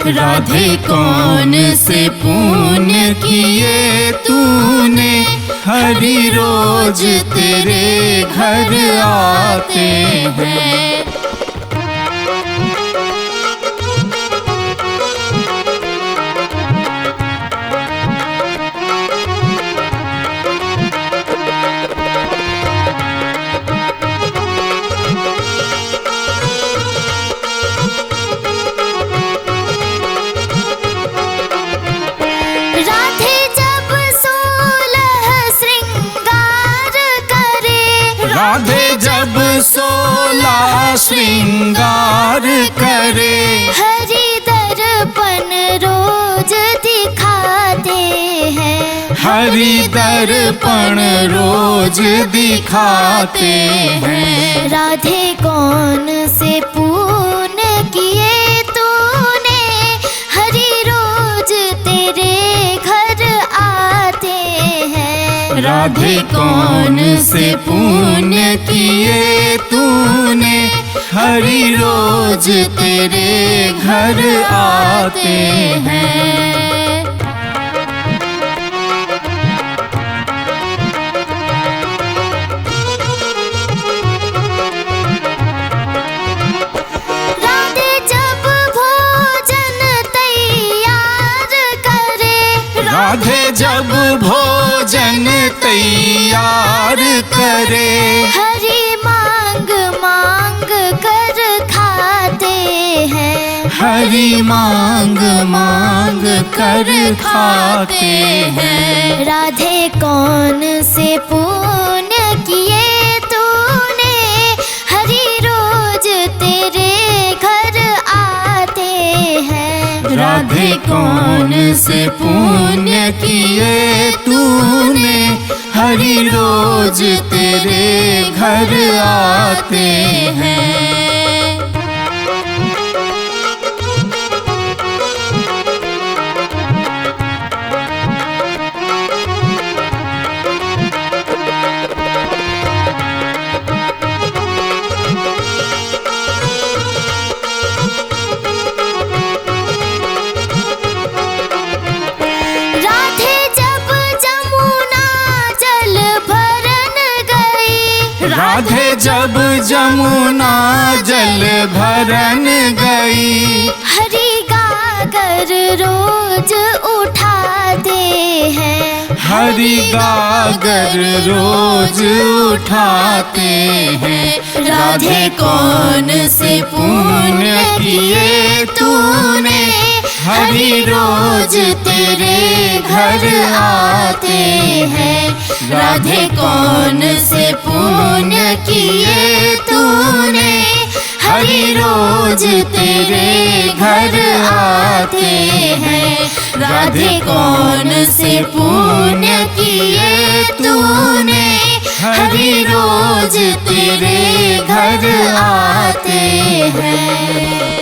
राधे कौन से पुण्य किए तूने, हरि रोज तेरे घर आते हैं। राधे जब 16 श्रृंगार करे, हरि दर्पण रोज दिखाते हैं। हरि दर्पण रोज दिखाते हैं। राधे कौन से पुण्य किए तूने, हरि रोज तेरे घर आते हैं। राधे कौन से पुण्य किए तूने, हरि रोज तेरे घर आते हैं। राधे जब भोजन तैयार करे, राधे जब भोजन तैयार करे, हरि मांग मांग कर खाते हैं। हरि मांग मांग कर खाते हैं। राधे कौन से पुण्य किए तूने, हरि रोज तेरे घर आते हैं। राधे कौन से पुण्य किए तूने, हरि रोज तेरे घर आते हैं। राधे जब जमुना जल भरन गई, हरि गागर रोज उठाते हैं। हरि गागर रोज उठाते हैं। राधे कौन से पुण्य किए तूने, हरि रोज तेरे घर आते हैं। राधे कौन से पुण्य किए तूने, हरि रोज तेरे घर आते हैं। राधे कौन से पुण्य किए तूने, हरि रोज तेरे घर आते हैं।